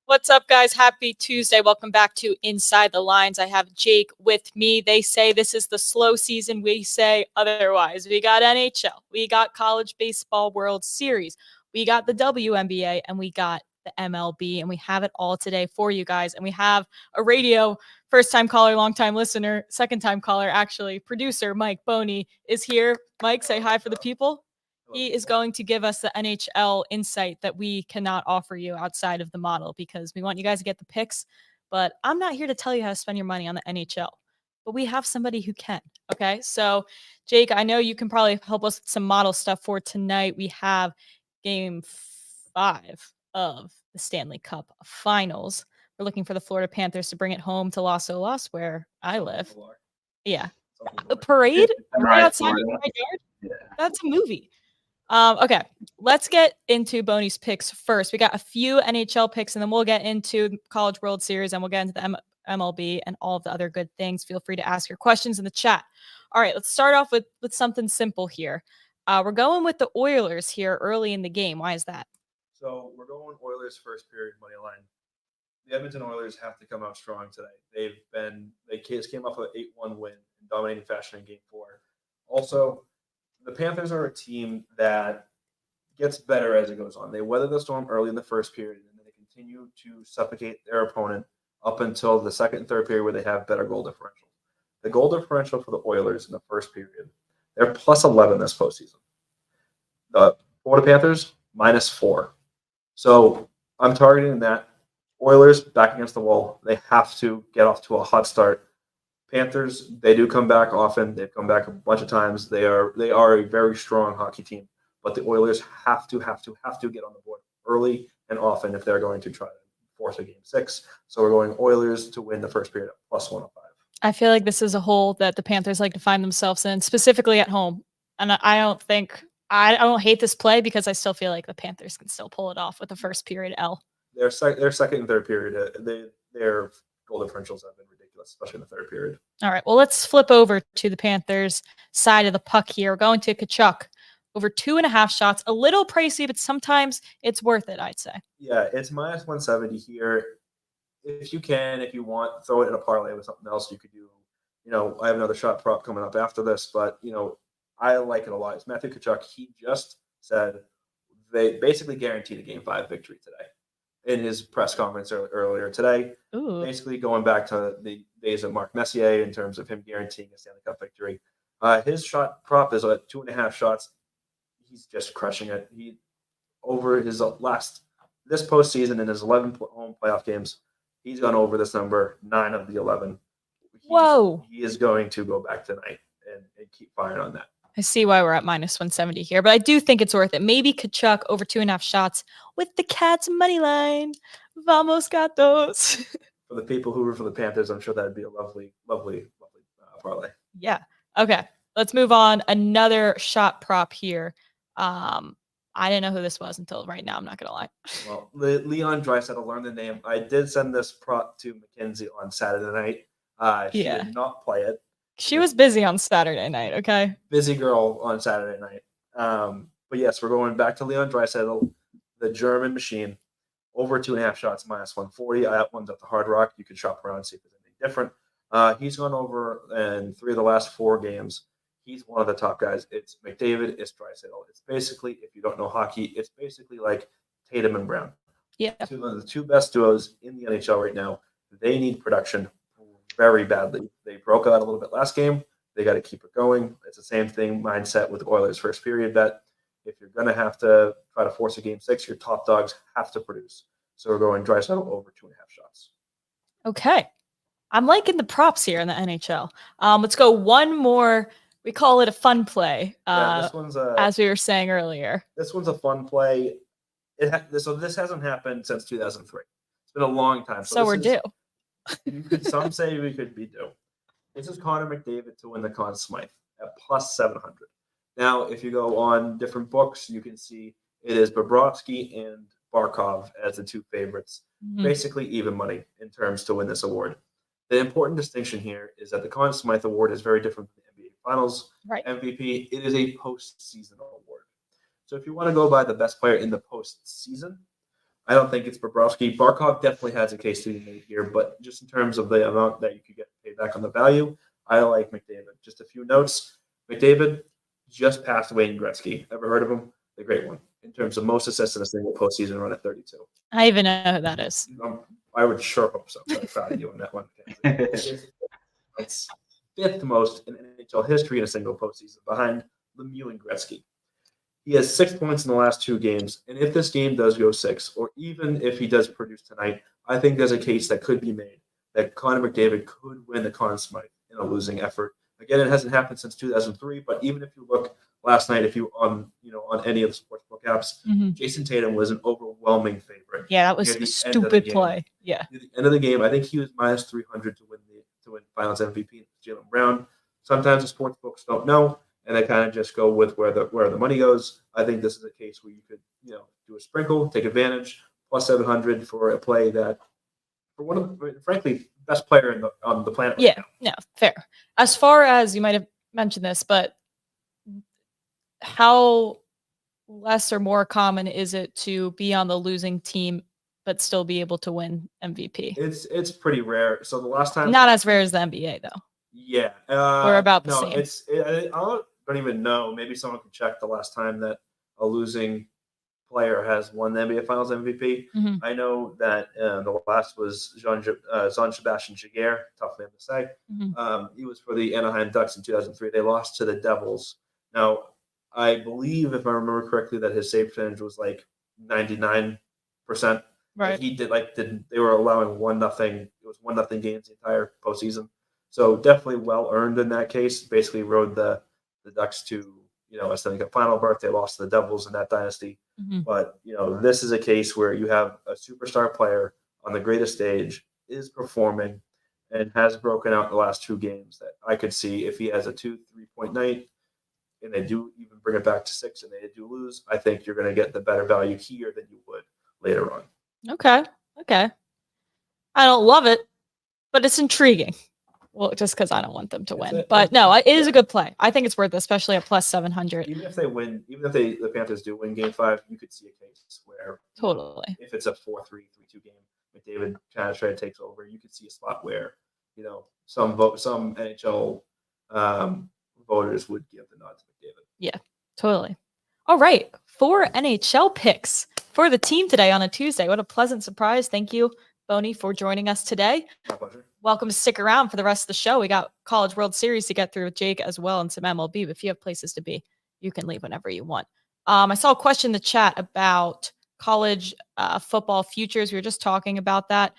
What's up, guys? Happy Tuesday. Welcome back to Inside the Lines. I have Jake with me. They say this is the slow season. We say otherwise. We got NHL. We got College Baseball World Series. We got the WNBA, and we got the MLB, and we have it all today for you guys. And we have a radio first-time caller, long-time listener, second-time caller, actually. Producer Mike Boney is here. Mike, say hi for the people. He is going to give us the NHL insight that we cannot offer you outside of the model because we want you guys to get the picks. But I'm not here to tell you how to spend your money on the NHL. But we have somebody who can. Okay. So, Jake, I know you can probably help us with some model stuff for tonight. We have game 5 of the Stanley Cup Finals. We're looking for the Florida Panthers to bring it home to Los Olas, where I live. Yeah. A parade right outside of my yard? Yeah. That's a movie. Okay, let's get into Boney's picks first. We got a few NHL picks, and then we'll get into College World Series, and we'll get into the MLB and all of the other good things. Feel free to ask your questions in the chat. All right, let's start off with something simple here. We're going with the Oilers here early in the game. Why is that? So we're going Oilers first period money line. The Edmonton Oilers have to come out strong today. They just came off an 8-1 win in dominating fashion in Game 4. Also, the Panthers are a team that gets better as it goes on. They weather the storm early in the first period, and then they continue to suffocate their opponent up until the second and third period where they have better goal differential. The goal differential for the Oilers in the first period, they're plus 11 this postseason. The Florida Panthers, minus 4. So I'm targeting that. Oilers back against the wall. They have to get off to a hot start. Panthers, they do come back often. They've come back a bunch of times. They are a very strong hockey team, but the Oilers have to get on the board early and often if they're going to try to force a game 6. So we're going Oilers to win the first period at plus 105. I feel like this is a hole that the Panthers like to find themselves in, specifically at home. And I don't hate this play because I still feel like the Panthers can still pull it off with the first period L. Their second and third period, their goal differentials have been ridiculous, especially in the third period. All right, well, let's flip over to the Panthers side of the puck here. We're going to Tkachuk. Over 2.5 shots. A little pricey, but sometimes it's worth it, I'd say. Yeah, it's minus 170 here. If you want, throw it in a parlay with something else you could do. I have another shot prop coming up after this, but, I like it a lot. It's Matthew Tkachuk. He just said they basically guaranteed a Game 5 victory today in his press conference earlier today. Ooh. Basically going back to the days of Mark Messier in terms of him guaranteeing a Stanley Cup victory. His shot prop is at 2.5 shots. He's just crushing it. He over his this postseason in his 11 home playoff games, he's gone over this number 9 of the 11. Whoa! He is going to go back tonight and keep firing on that. I see why we're at minus 170 here, but I do think it's worth it. Maybe Tkachuk over 2.5 shots with the Cats money line. Vamos Gatos. For the people who root for the Panthers, I'm sure that'd be a lovely parlay. Yeah. Okay. Let's move on. Another shot prop here. I didn't know who this was until right now. I'm not gonna lie. Well, Leon Draisaitl learned the name. I did send this prop to Mackenzie on Saturday night. She did not play it. She was busy on Saturday night. Okay. Busy girl on Saturday night. But yes, we're going back to Leon Draisaitl, the German machine. Over 2.5 shots, minus 140. One's at the Hard Rock. You can shop around and see if there's anything different. He's gone over in 3 of the last 4 games. He's one of the top guys. It's McDavid, it's Draisaitl. It's basically, if you don't know hockey, it's basically like Tatum and Brown. Yeah. The two best duos in the NHL right now. They need production very badly. They broke out a little bit last game. They got to keep it going. It's the same thing mindset with the Oilers first period bet. If you're going to have to try to force a game 6, your top dogs have to produce. So we're going Draisaitl over 2.5 shots. Okay. I'm liking the props here in the NHL. Let's go one more. We call it a fun play, this one's as we were saying earlier. This one's a fun play. So this hasn't happened since 2003. It's been a long time. So we're due. Some say we could be due. This is Connor McDavid to win the Conn Smythe at plus 700. Now, if you go on different books, you can see it is Bobrovsky and Barkov as the two favorites. Basically even money in terms to win this award. The important distinction here is that the Conn Smythe Award is very different from the NBA Finals MVP. It is a postseason award. So if you want to go by the best player in the postseason, I don't think it's Bobrovsky. Barkov definitely has a case to be made here, but just in terms of the amount that you could get paid back on the value, I like McDavid. Just a few notes. McDavid just passed Wayne Gretzky. Ever heard of him? The great one. In terms of most assists in a single postseason run at 32. I even know who that is. I would sure hope so. I'm proud of you on that one. It's fifth most in NHL history in a single postseason, behind Lemieux and Gretzky. He has 6 points in the last 2 games, and if this game does go 6, or even if he does produce tonight, I think there's a case that could be made that Connor McDavid could win the Conn Smythe in a losing effort. Again, it hasn't happened since 2003, but even if you look last night, if you on any of the sportsbook apps, Jason Tatum was an overwhelming favorite. Yeah, that was a stupid play. Yeah. At the end of the game, I think he was minus 300 to win Finals MVP. Jaylen Brown. Sometimes the sports books don't know, and they kind of just go with where the money goes. I think this is a case where you could do a sprinkle, take advantage, plus 700 for a play that for one of the, frankly, best player on the planet. Yeah, no, fair. As far as you might have mentioned this, but how less or more common is it to be on the losing team but still be able to win MVP? It's pretty rare. So the last time, not as rare as the NBA though. Yeah, or about the same. I don't even know. Maybe someone can check the last time that a losing player has won the NBA Finals MVP. I know that the last was Jean-Sebastian Jaguar. Tough name to say. He was for the Anaheim Ducks in 2003. They lost to the Devils. Now, I believe, if I remember correctly, that his save percentage was like 99%. Right. He they were allowing 1-0. It was 1-0 games the entire postseason. So definitely well earned in that case. Basically rode the Ducks to a Stanley Cup final berth. They lost to the Devils in that dynasty. But this is a case where you have a superstar player on the greatest stage, is performing, and has broken out the last 2 games that I could see if he has a 2-3 point night and they do even bring it back to 6 and they do lose, I think you're going to get the better value here than you would later on. Okay. I don't love it, but it's intriguing. Well, just because I don't want them to win. But no, it is a good play. I think it's worth it, especially at plus 700. Even if they win, the Panthers do win Game 5, you could see a case where totally, if it's a 4-3, 3-2 game, McDavid kind of takes over. You could see a spot where some NHL voters would give the nod to McDavid. Yeah, totally. All right, 4 NHL picks for the team today on a Tuesday. What a pleasant surprise! Thank you, Boney, for joining us today. My pleasure. Welcome to stick around for the rest of the show. We got College World Series to get through with Jake as well, and some MLB. But if you have places to be, you can leave whenever you want. I saw a question in the chat about college football futures. We were just talking about that.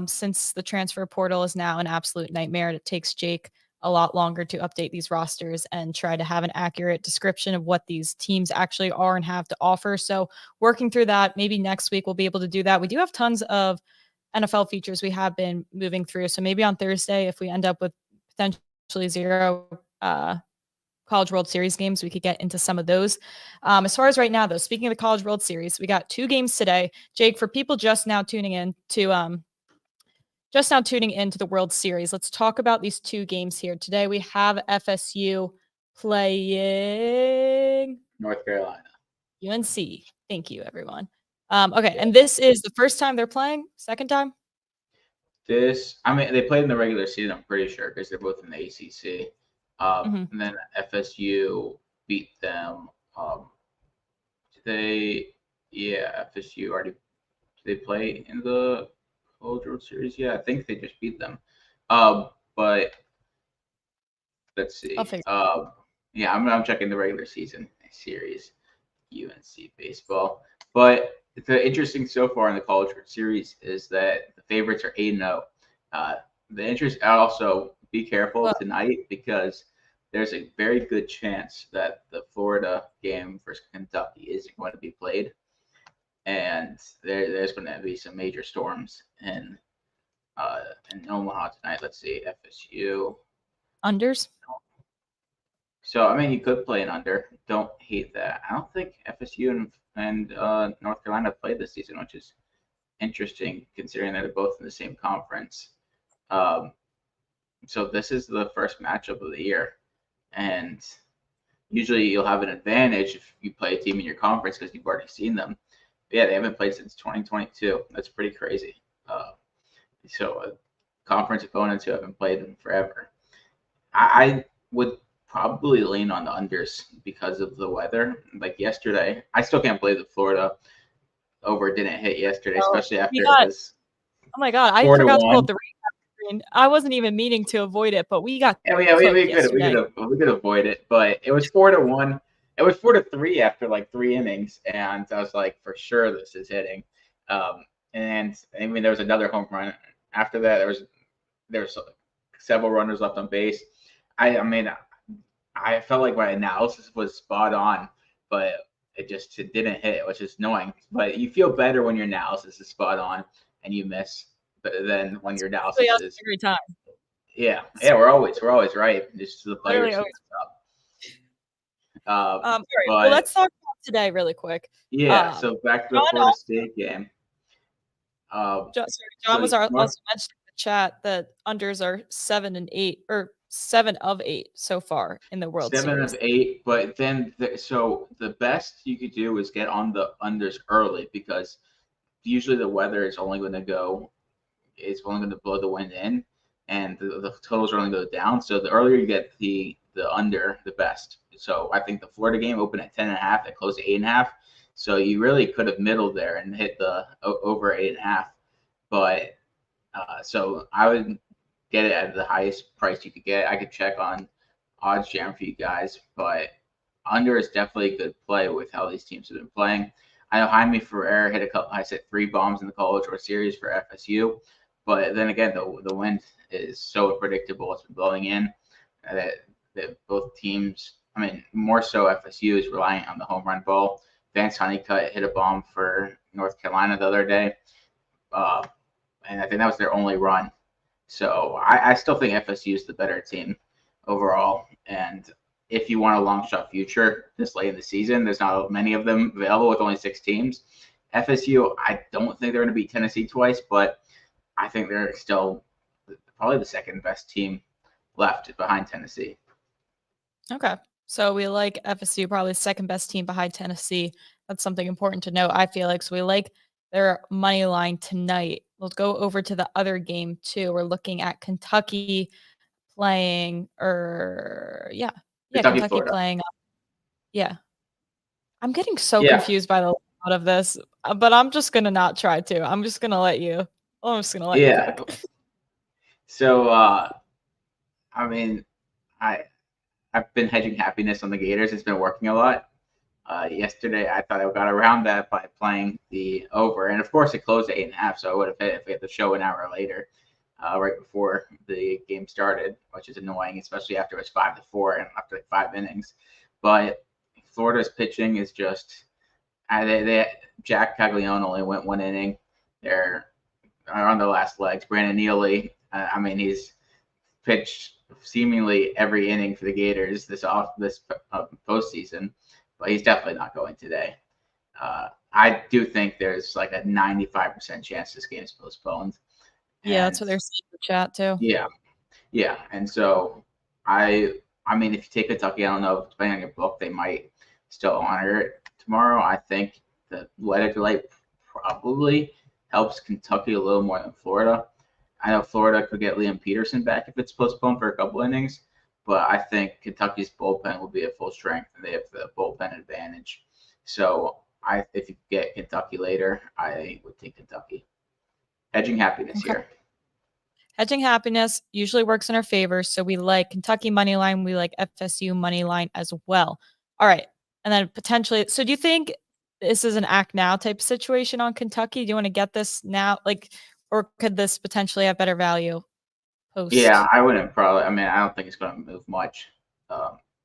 Since the transfer portal is now an absolute nightmare, it takes Jake a lot longer to update these rosters and try to have an accurate description of what these teams actually are and have to offer. So working through that, maybe next week we'll be able to do that. We do have tons of NFL features we have been moving through. So maybe on Thursday, if we end up with potentially 0 College World Series games, we could get into some of those. As far as right now, though, speaking of the College World Series, we got 2 games today. Jake, for people just now tuning in to the World Series, let's talk about these 2 games here. Today we have FSU playing North Carolina. UNC. Thank you, everyone. Okay, and this is the first time they're playing? Second time? They played in the regular season, I'm pretty sure, because they're both in the ACC. And then FSU beat them. FSU already, did they play in the College World Series? Yeah, I think they just beat them. But let's see. I'm checking the regular season series, UNC baseball. But the interesting so far in the College World Series is that the favorites are 8-0. The interest, also be careful tonight, because there's a very good chance that the Florida game versus Kentucky isn't going to be played. And there's going to be some major storms in Omaha tonight. Let's see, FSU. Unders? So, I mean, you could play an under. Don't hate that. I don't think FSU and North Carolina played this season, which is interesting considering that they're both in the same conference. So this is the first matchup of the year. And usually you'll have an advantage if you play a team in your conference because you've already seen them. But yeah, they haven't played since 2022. That's pretty crazy. So conference opponents who haven't played in forever. I would probably lean on the unders because of the weather. Like yesterday, I still can't believe that Florida over didn't hit yesterday, especially after it was. Oh my God, I forgot to pull up the recap screen. I wasn't even meaning to avoid it, but we got we could avoid it, but it was 4-1. It was 4-3 after like 3 innings, and I was like, for sure this is hitting. And I mean, there was another home run after that. There was several runners left on base. I mean, I felt like my analysis was spot on, but it didn't hit, which is annoying. But you feel better when your analysis is spot on and you miss than when your analysis is every time. Yeah, we're always right. Just the players. All right, well, let's talk about today really quick. Yeah, so back to the Florida State game. John was also mentioning in the chat that unders are 7 and 8, or 7 of 8 so far in the World Series. 7 of 8, but then so the best you could do is get on the unders early because usually the weather is only going to blow the wind in, and the totals are only go down. So the earlier you get the under, the best. So I think the Florida game opened at 10.5, it closed at 8.5. So you really could have middled there and hit the over 8.5. But so I would get it at the highest price you could get. I could check on Odds Jam for you guys, but under is definitely a good play with how these teams have been playing. I know Jaime Ferrer hit 3 bombs in the College World Series for FSU, but then again, the wind is so unpredictable. It's been blowing in that both teams, I mean, more so FSU is reliant on the home run ball. Vance Honeycutt hit a bomb for North Carolina the other day, and I think that was their only run. So I still think FSU is the better team overall. And if you want a long shot future this late in the season, there's not many of them available with only 6 teams. FSU, I don't think they're going to beat Tennessee twice, but I think they're still probably the second best team left behind Tennessee. Okay. So we like FSU, probably the second best team behind Tennessee. That's something important to note, I feel like. So we like their money line tonight. We'll go over to the other game too. We're looking at Kentucky playing, Kentucky playing. Yeah. I'm getting so confused by the layout of this, but I'm just going to not try to. I'm just going to let you. I'm just going to let you cook. So, I mean, I've been hedging happiness on the Gators. It's been working a lot. Yesterday, I thought I got around that by playing the over. And, of course, it closed at 8.5, so I would have hit if we had the show an hour later, right before the game started, which is annoying, especially after it was 5-4 and after like 5 innings. But Florida's pitching is just Jack Caglione only went 1 inning. They're on their last legs. Brandon Neely, he's pitched seemingly every inning for the Gators this postseason, but he's definitely not going today. I do think there's like a 95% chance this game is postponed. Yeah, that's what they're saying in the chat too. Yeah, and so I mean, if you take Kentucky, I don't know, depending on your book, they might still honor it tomorrow. I think the weather delay probably helps Kentucky a little more than Florida. I know Florida could get Liam Peterson back if it's postponed for a couple innings, but I think Kentucky's bullpen will be at full strength, and they have the bullpen advantage. So if you get Kentucky later, I would take Kentucky. Hedging happiness here. Hedging happiness usually works in our favor, so we like Kentucky money line. We like FSU money line as well. All right, and then potentially. So do you think this is an act now type situation on Kentucky? Do you want to get this now, or could this potentially have better value post? Yeah, I wouldn't probably. I mean, I don't think it's going to move much.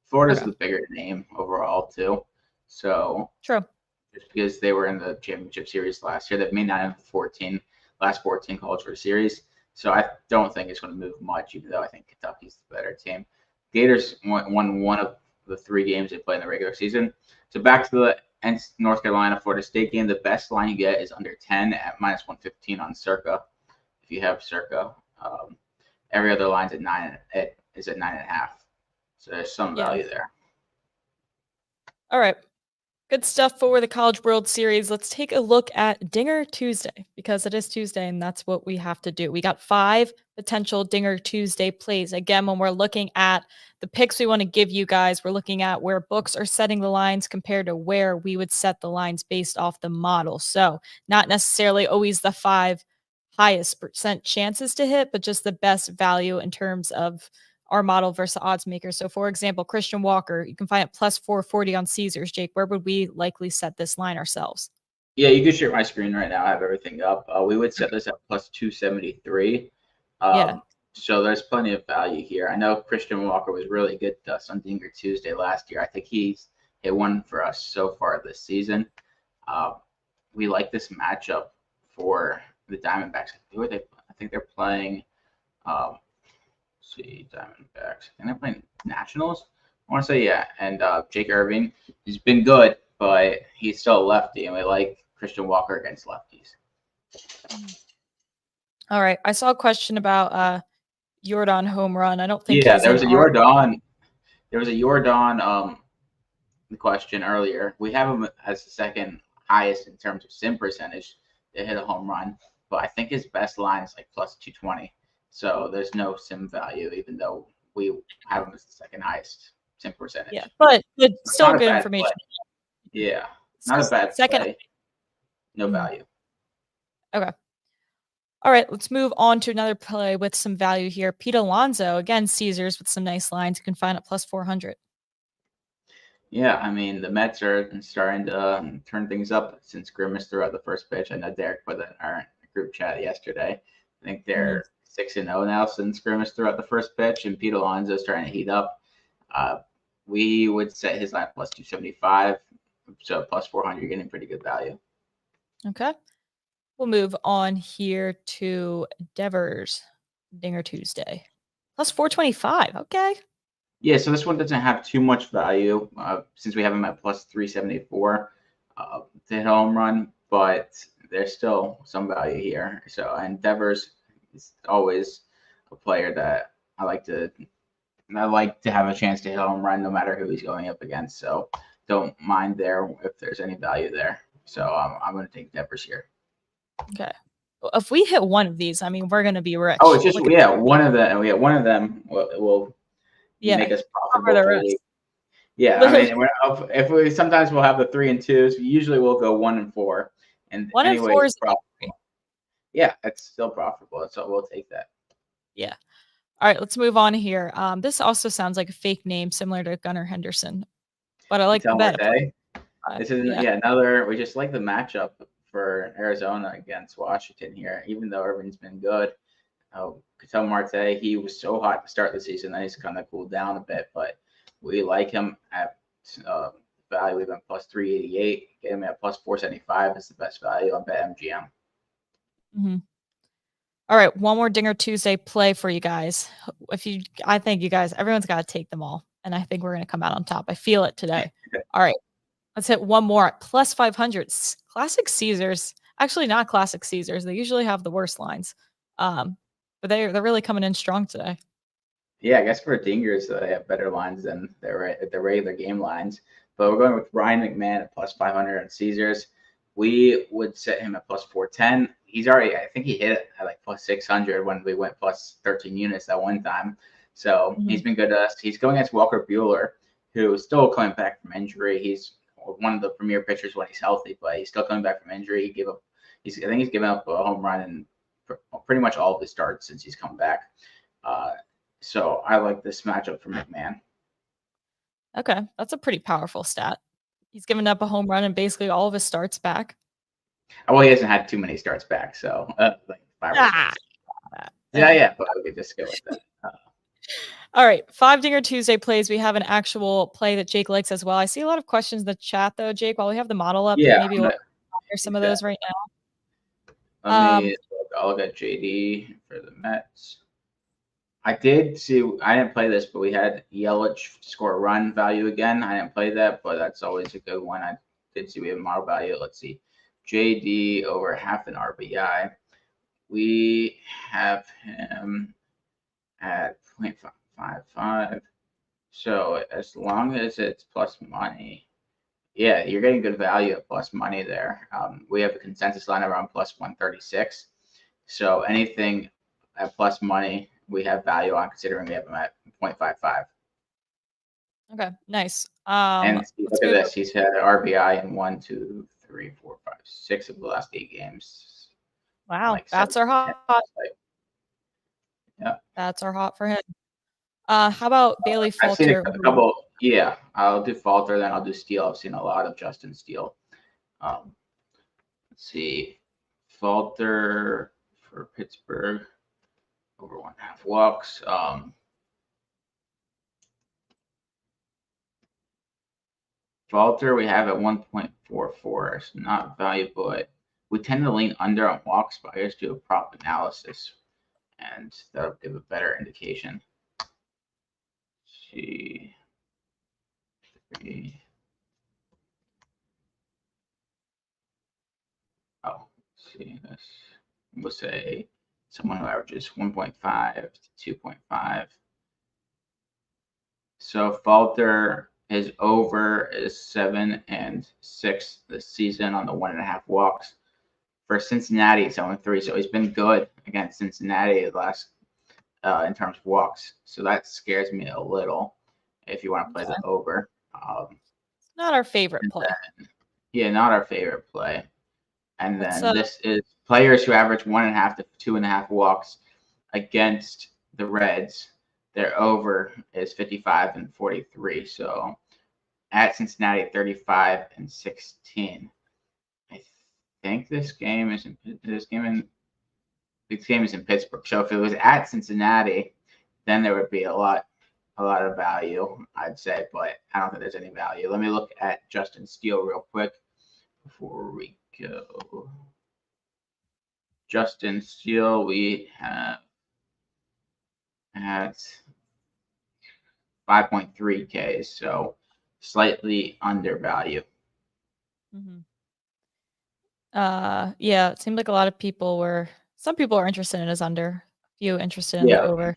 Florida's the bigger name overall too. So true. Just because they were in the championship series last year, they've made 9 of the last 14 College World Series. So I don't think it's going to move much, even though I think Kentucky's the better team. Gators won one of the 3 games they play in the regular season. So back to the North Carolina Florida State game. The best line you get is under 10 at -115 on Circa, if you have Circa. Every other line's at 9. It is at 9.5. So there's some value there. All right. Good stuff for the College World Series. Let's take a look at Dinger Tuesday, because it is Tuesday and that's what we have to do. We got 5 potential Dinger Tuesday plays. Again, when we're looking at the picks we want to give you guys, we're looking at where books are setting the lines compared to where we would set the lines based off the model. So not necessarily always the 5 highest % chances to hit, but just the best value in terms of our model versus odds maker. So for example, Christian Walker, you can find it plus 440 on Caesars. Jake, where would we likely set this line ourselves? Yeah, you can share my screen right now. I have everything up. We would set this at plus 273. So there's plenty of value here. I know Christian Walker was really good to us on Dinger Tuesday last year. I think he's hit one for us so far this season. We like this matchup for the Diamondbacks. I think they're playing Diamondbacks. And they're playing Nationals. I want to say and Jake Irving, he's been good, but he's still a lefty, and we like Christian Walker against lefties. All right, I saw a question about Jordan home run. I don't think there was a Jordan. There was a Jordan question earlier. We have him as the second highest in terms of sim percentage to hit a home run, but I think his best line is like plus 220. So there's no sim value, even though we have him as the second highest sim percentage. Yeah, but still good information. Play. Yeah, not a bad second play. No value. Okay. All right, let's move on to another play with some value here. Pete Alonso, again, Caesars with some nice lines. You can find it plus 400. Yeah, I mean, the Mets are starting to turn things up since Grimace threw out the first pitch. I know Derek put that in our group chat yesterday. I think they're 6-0 now since Grimace threw out the first pitch, and Pete Alonso is starting to heat up. We would set his line plus 275, so plus 400, you're getting pretty good value. Okay. We'll move on here to Devers, Dinger Tuesday. Plus 425, okay. Yeah, so this one doesn't have too much value since we have him at plus 374 to hit home run, but there's still some value here. So, and Devers is always a player that I like to have a chance to hit home run no matter who he's going up against. So don't mind there if there's any value there. So I'm going to take Devers here. Okay. Well, if we hit one of these, I mean, we're going to be rich. Oh, it's just one of them. Yeah, one of them will make us profitable. Yeah, I mean, if we sometimes we'll have the 3 and 2s. Usually we'll go 1 and 4. And 1 and 4 is profitable. Yeah, it's still profitable. So we'll take that. Yeah. All right, let's move on here. This also sounds like a fake name, similar to Gunnar Henderson, but I like the bet. This is another. We just like the matchup for Arizona against Washington here, even though Irvin's been good. Ketel Marte, he was so hot to start the season, then he's kind of cooled down a bit, but we like him at value. We've been plus 388. Get him at plus 475 is the best value on BetMGM. Mm-hmm. All right, one more Dinger Tuesday play for you guys. I think you guys, everyone's got to take them all, and I think we're going to come out on top. I feel it today. All right, let's hit one more at plus 500. Classic Caesars, actually not Classic Caesars. They usually have the worst lines, but they're really coming in strong today. Yeah, I guess for Dingers, they have better lines than their regular game lines. But we're going with Ryan McMahon at plus 500 on Caesars. We would set him at plus 410. I think he hit it at like plus 600 when we went plus 13 units that one time. So he's been good to us. He's going against Walker Buehler, who is still coming back from injury. He's one of the premier pitchers when he's healthy, but he's still coming back from injury. I think he's given up a home run in pretty much all of his starts since he's come back. So I like this matchup for McMahon. Okay, that's a pretty powerful stat. He's given up a home run in basically all of his starts back. Well, he hasn't had too many starts back, so like 5 or 6. Yeah, but we could just go with that. All right, 5 Dinger Tuesday plays. We have an actual play that Jake likes as well. I see a lot of questions in the chat, though, Jake. While we have the model up, maybe we'll hear some of those right now. I'll look at JD for the Mets. I didn't play this, but we had Yelich score a run value again. I didn't play that, but that's always a good one. I did see we have model value. Let's see. JD over half an RBI. We have him at 0.55. So as long as it's plus money, yeah, you're getting good value at plus money there. We have a consensus line around plus 136. So anything at plus money, we have value on, considering we have him at 0.55. Okay, nice. And look at this. He's had an RBI in 1, 2, 3, 4, 5, 6 of the last 8 games. Wow, Like bats are hot. Yeah, bats are hot for him. How about Bailey Falter? I've seen a couple. Yeah, I'll do Falter, then I'll do Steele. I've seen a lot of Justin Steele. Let's see, Falter for Pittsburgh over 1.5 walks. Falter we have at 1.44. It's not valuable. But we tend to lean under on walks, but I just do a prop analysis, and that'll give a better indication. See. 3. Oh, see this. We'll say someone who averages 1.5 to 2.5. So Falter, his over is 7 and 6 this season on the 1.5 walks. For Cincinnati, it's 0-3. So he's been good against Cincinnati the last in terms of walks. So that scares me a little if you want to play the over. Not our favorite play. Yeah, not our favorite play. And then this is players who average 1.5 to 2.5 walks against the Reds. Their over is 55 and 43. So at Cincinnati, 35 and 16. I think this game is in Pittsburgh. So if it was at Cincinnati, then there would be a lot of value, I'd say. But I don't think there's any value. Let me look at Justin Steele real quick before we go. Justin Steele, we have at 5.3 Ks, so slightly undervalued. Mm-hmm. Yeah, it seemed like a lot of some people are interested in his under, a few interested in the over.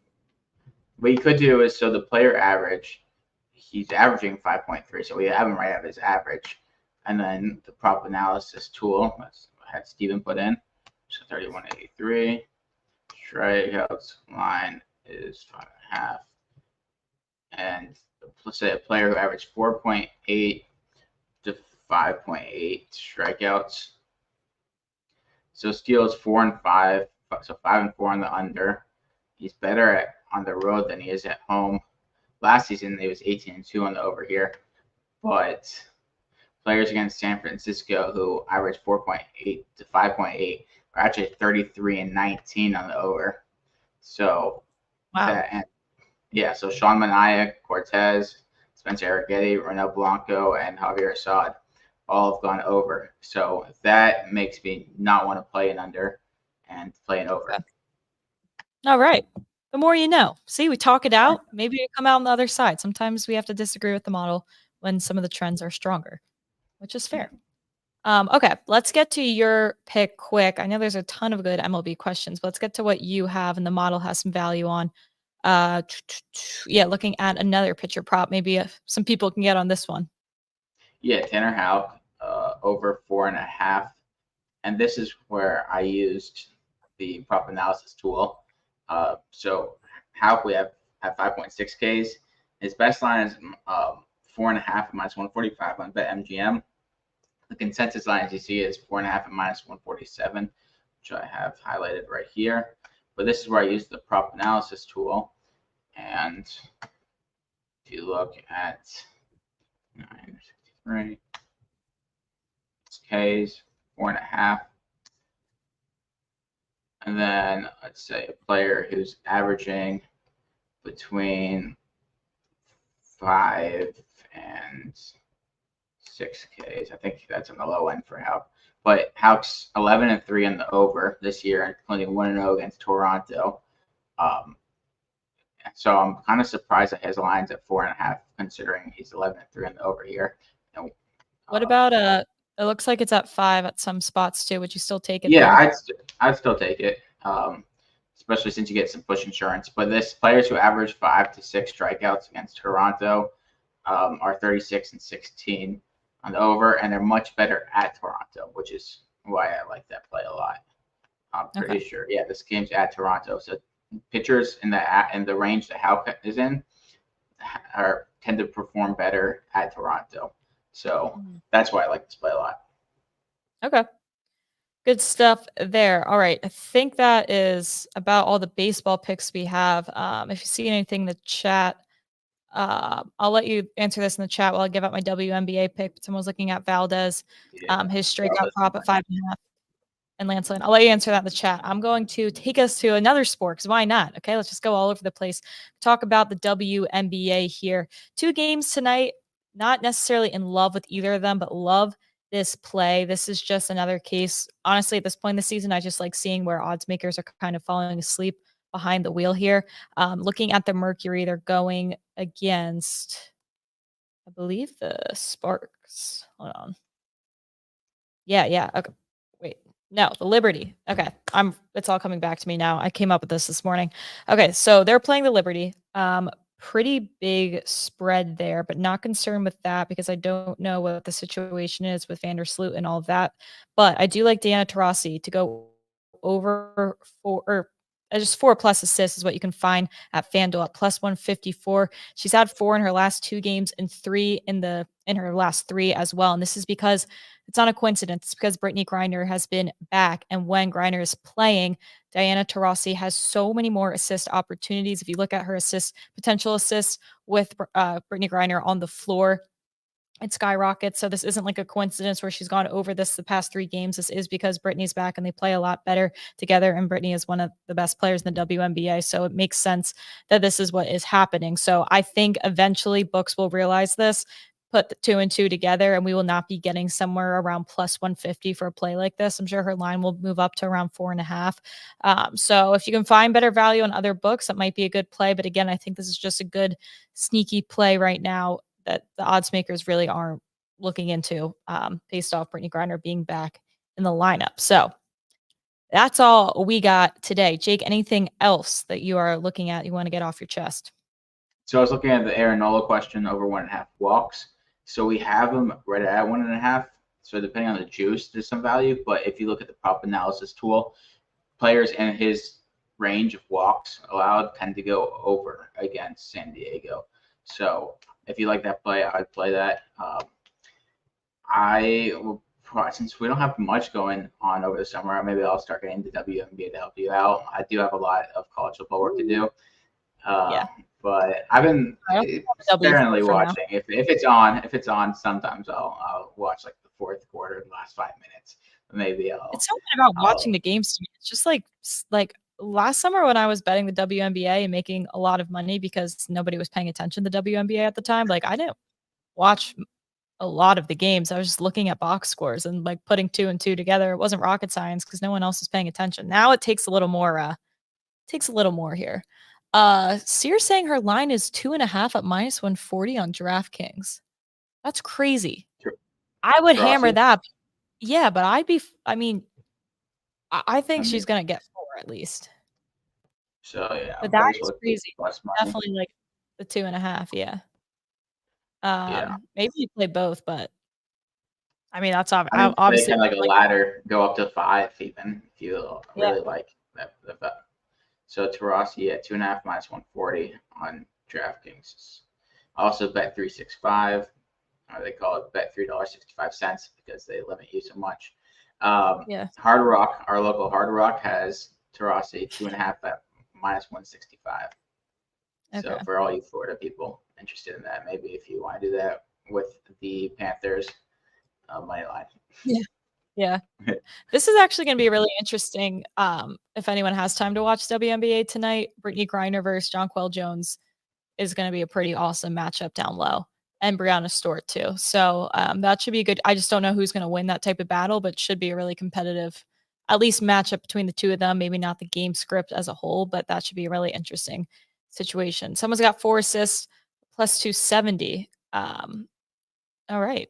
What you could do is, so the player average, he's averaging 5.3, so we have him right at his average. And then the prop analysis tool, let's had Steven put in, so 31.83. Strikeouts line is 5.5. And let's say a player who averaged 4.8 to 5.8 strikeouts. So Steele is 4 and 5, so 5 and 4 on the under. He's better on the road than he is at home. Last season, he was 18 and 2 on the over here. But players against San Francisco who averaged 4.8 to 5.8 are actually 33 and 19 on the over. So, wow. So Sean Manaea, Cortez, Spencer Arrighetti, Ronel Blanco, and Javier Assad all have gone over. So that makes me not want to play an under and play an over. All right. The more you know. See, we talk it out. Maybe you come out on the other side. Sometimes we have to disagree with the model when some of the trends are stronger, which is fair. Okay, let's get to your pick quick. I know there's a ton of good MLB questions, but let's get to what you have and the model has some value on. Looking at another pitcher prop. Maybe some people can get on this one. Yeah, Tanner Houck, over 4.5. And this is where I used the prop analysis tool. So Houck, we have at 5.6 Ks. His best line is 4.5 minus 145 on BetMGM. The consensus line, as you see, is 4.5 and minus 147, which I have highlighted right here. But this is where I use the prop analysis tool. And if you look at 963 Ks, 4.5. And then let's say a player who's averaging between 5 and 6Ks. I think that's on the low end for Houck. But Houck's 11-3 in the over this year, including 1-0 against Toronto. So I'm kind of surprised that his line's at 4.5, considering he's 11-3 in the over here. And, what about it looks like it's at 5 at some spots too. Would you still take it? Yeah, there? I'd still take it. Especially since you get some push insurance. But this players who average 5 to 6 strikeouts against Toronto are 36 and 16 on the over, and they're much better at Toronto, which is why I like that play a lot. I'm pretty sure. Yeah, this game's at Toronto, so pitchers in the range that Houck is in tend to perform better at Toronto. So that's why I like this play a lot. Okay. Good stuff there. All right. I think that is about all the baseball picks we have. If you see anything in the chat, I'll let you answer this in the chat while I give out my WNBA pick. But someone's looking at Valdez, his strikeout prop at 5.5, and Lance Lynn. I'll let you answer that in the chat. I'm going to take us to another sport because why not? Okay, let's just go all over the place. Talk about the WNBA here. 2 games tonight. Not necessarily in love with either of them, but love this play. This is just another case. Honestly, at this point in the season, I just like seeing where odds makers are kind of falling asleep behind the wheel here. Looking at the Mercury, they're going against, I believe, the Sparks. Hold on. Yeah. Okay. Wait. No, the Liberty. Okay. It's all coming back to me now. I came up with this morning. Okay, so they're playing the Liberty. Pretty big spread there, but not concerned with that because I don't know what the situation is with Vandersloot and all of that. But I do like Diana Taurasi to go over just 4+ assists is what you can find at FanDuel at +154. She's had 4 in her last 2 games and 3 in her last 3 as well. And this is because it's not a coincidence. It's because Brittany Griner has been back. And when Griner is playing, Diana Taurasi has so many more assist opportunities. If you look at her potential assists with Brittany Griner on the floor, it skyrockets. So this isn't like a coincidence where she's gone over this the past 3 games. This is because Brittany's back and they play a lot better together. And Brittany is one of the best players in the WNBA. So it makes sense that this is what is happening. So I think eventually books will realize this, put the 2 and 2 together, and we will not be getting somewhere around +150 for a play like this. I'm sure her line will move up to around 4.5. So if you can find better value on other books, that might be a good play. But again, I think this is just a good sneaky play right now that the odds makers really aren't looking into based off Brittany Griner being back in the lineup. So that's all we got today. Jake, anything else that you are looking at you want to get off your chest? So I was looking at the Aaron Nola question over 1.5 walks. So we have him right at 1.5. So depending on the juice, there's some value. But if you look at the prop analysis tool, players in his range of walks allowed tend to go over against San Diego. So if you like that play, I'd play that. Since we don't have much going on over the summer, maybe I'll start getting the WNBA to help you out. I do have a lot of college football work to do. But I've been sparingly watching. If it's on, sometimes I'll watch like the fourth quarter, the last 5 minutes. Maybe I'll. It's something about watching the games to me. It's just like last summer when I was betting the WNBA and making a lot of money because nobody was paying attention to the WNBA at the time. Like I didn't watch a lot of the games. I was just looking at box scores and like putting 2 and 2 together. It wasn't rocket science because no one else was paying attention. Now it takes a little more. Here. So you're saying her line is 2.5 at -140 on DraftKings. That's crazy. Sure. I would hammer that. Yeah, but I think she's gonna get 4 at least. So yeah, but that is crazy. Definitely like the 2.5. Yeah. Maybe you play both, but I mean that's obviously like a ladder go up to 5 even if you really like that. So Taurasi at 2.5 -140 on DraftKings. Also bet 365. They call it bet $3.65 because they limit you so much. Hard Rock, our local Hard Rock has Taurasi 2.5 at -165. Okay. So for all you Florida people interested in that, maybe if you want to do that with the Panthers money line. Yeah. This is actually going to be really interesting. If anyone has time to watch WNBA tonight, Brittany Griner versus Jonquel Jones is going to be a pretty awesome matchup down low. and Brianna Stewart too. So that should be good. I just don't know who's going to win that type of battle, but it should be a really competitive, at least matchup between the two of them. Maybe not the game script as a whole, but that should be a really interesting situation. Someone's got 4 assists, plus 270. All right.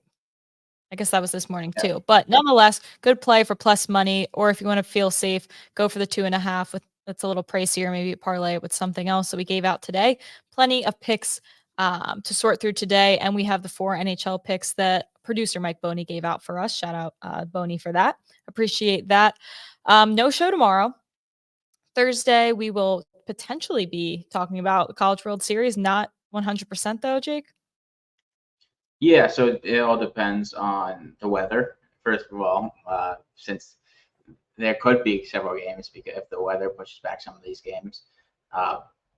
I guess that was this morning too. But nonetheless, good play for plus money. Or if you want to feel safe, go for the 2.5 with that's a little pricier. Maybe parlay it with something else that we gave out today. Plenty of picks to sort through today. And we have the 4 NHL picks that producer Mike Boney gave out for us. Shout out Boney for that. Appreciate that. No show tomorrow. Thursday, we will potentially be talking about the College World Series. Not 100% though, Jake. Yeah, so it all depends on the weather, first of all, since there could be several games because if the weather pushes back some of these games.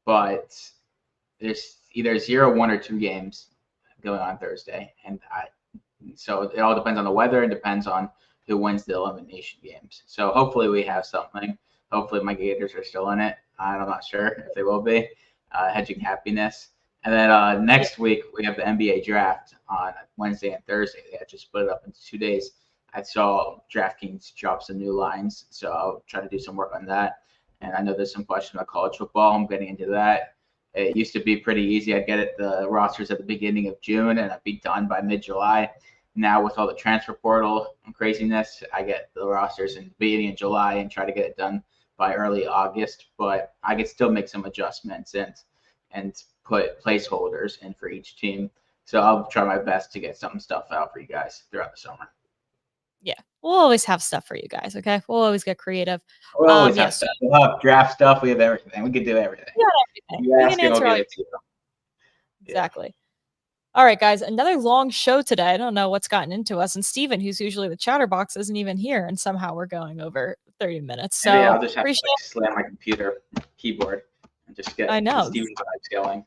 But there's either 0, 1, or 2 games going on Thursday. So it all depends on the weather and depends on who wins the elimination games. So hopefully we have something. Hopefully my Gators are still in it. I'm not sure if they will be. Hedging happiness. And then next week, we have the NBA draft on Wednesday and Thursday. They had just split it up into 2 days. I saw DraftKings drop some new lines, so I'll try to do some work on that. And I know there's some question about college football. I'm getting into that. It used to be pretty easy. I'd get the rosters at the beginning of June, and I'd be done by mid-July. Now with all the transfer portal and craziness, I get the rosters in the beginning of July and try to get it done by early August. But I can still make some adjustments and put placeholders in for each team. So I'll try my best to get some stuff out for you guys throughout the summer. Yeah, we'll always have stuff for you guys, okay? We'll always get creative. We'll always have stuff. We'll have draft stuff. We have everything. We can do everything. We can answer all Exactly. All right, guys, another long show today. I don't know what's gotten into us. And Steven, who's usually the chatterbox, isn't even here. And somehow we're going over 30 minutes. So maybe I'll just have to slam my computer keyboard and just get Steven's vibes going.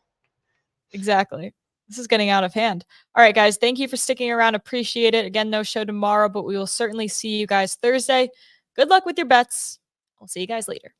Exactly. This is getting out of hand. All right, guys. Thank you for sticking around. Appreciate it. Again, no show tomorrow, but we will certainly see you guys Thursday. Good luck with your bets. I'll see you guys later.